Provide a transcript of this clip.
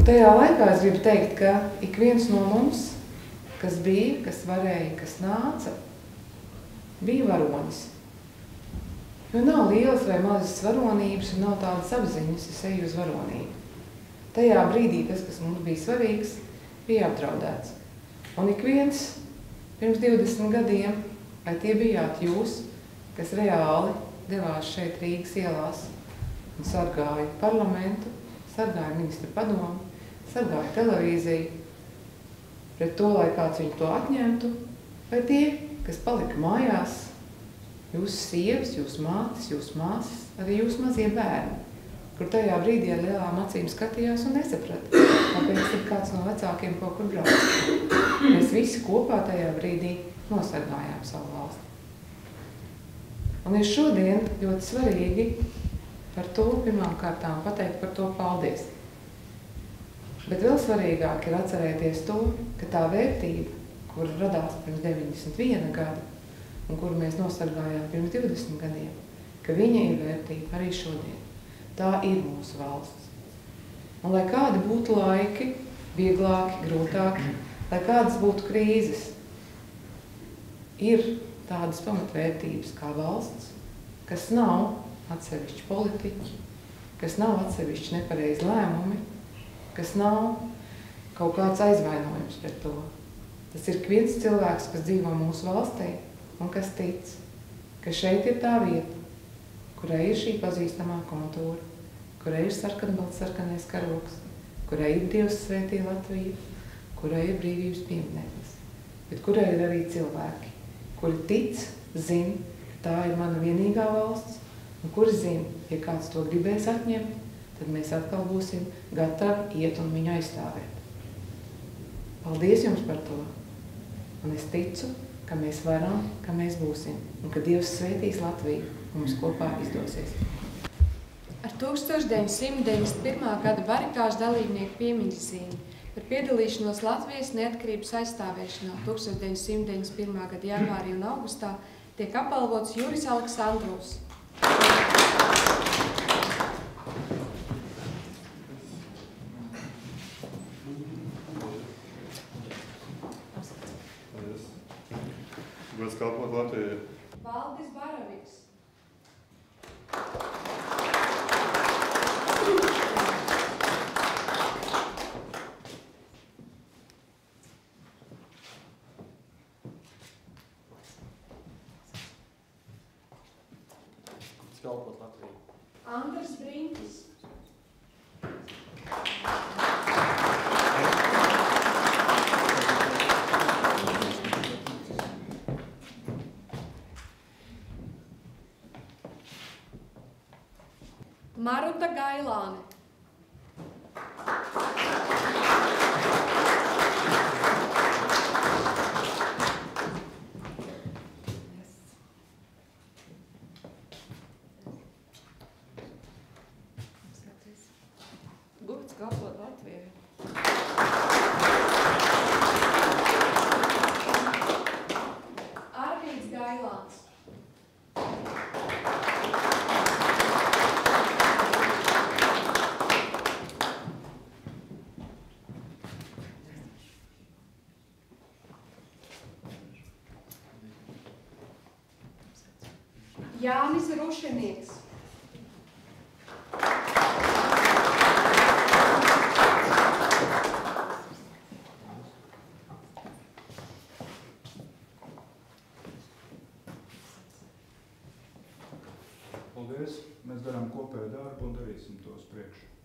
tajā laikā es gribu teikt, ka ik viens no mums, kas bija, kas varēja, kas nāca, bija varonis. Jo nav lielas vai mazas varonības un nav tādas apziņas, es eju uz varonību. Tajā brīdī tas, kas mums bija svarīgs, bija apdraudēts. Un ik viens pirms 20 gadiem, vai tie bijāt jūs, kas reāli devās šeit Rīgas ielās un sargāja parlamentu, sargāja ministra padomu, sargāja televīziju, pret to, lai kāds viņu to atņemtu, vai tie, kas palika mājās, jūsu sievas, jūsu mātes, jūsu māsas, arī jūsu mazie bērni, kur tajā brīdī ar lielām acīm skatījās un nesaprata, kāpēc ir kāds no vecākiem kaut kur brauc. Mēs visi kopā tajā brīdī nosargājām savu valsti. Un ir šodien ļoti svarīgi par to pirmām kārtām pateikt par to paldies. Bet vēl svarīgāk ir atcerēties to, ka tā vērtība, kur radās pirms 91 gada un kuru mēs nosargājām pirms 20 gadiem, ka viņa ir vērtība arī šodien. Tā ir mūsu valsts. Un lai kādi būtu laiki, vieglāki, grūtāki, lai kādas būtu krīzes, ir tādas pamatvērtības kā valsts, kas nav atsevišķi politiķi, kas nav atsevišķi nepareizi lēmumi, kas nav kaut kāds aizvainojums pret to. Tas ir viens cilvēks, kas dzīvo mūsu valstī un kas tic, ka šeit ir tā vieta, kurai ir šī pazīstamā kontūra, kurai ir sarkanbalts-sarkanais karogs, kurai ir Dievs svētī Latviju, kurai ir brīvības piemineklis, bet kurai ir arī cilvēki, kuri tic, zin, ka tā ir mana vienīgā valsts, un kuri zin, ja kāds to gribēs atņemt, tad mēs atkal būsim gatavi iet un viņu aizstāvēt. Paldies jums par to! Un es ticu, ka mēs varam, ka mēs būsim, un ka Dievs svētīs Latviju, un mums kopā izdosies. Ar 1991. gada barikāžu dalībnieku piemiņas zīmi par piedalīšanos Latvijas neatkarības aizstāvēšanā 1991. gada janvārī un augustā tiek apbalvots Juris Aleksandrovs. Gods kalpot Latvijai. Valdis Baraviks. Kalpot Latvijai. Andris Briņķis. Maruta Gailāne. Gods kalpot Latvijai. Arvīds Gailāns. Jānis Rušinieks. Paldies! Mēs darām kopēju darbu un darīsim to uz priekšu.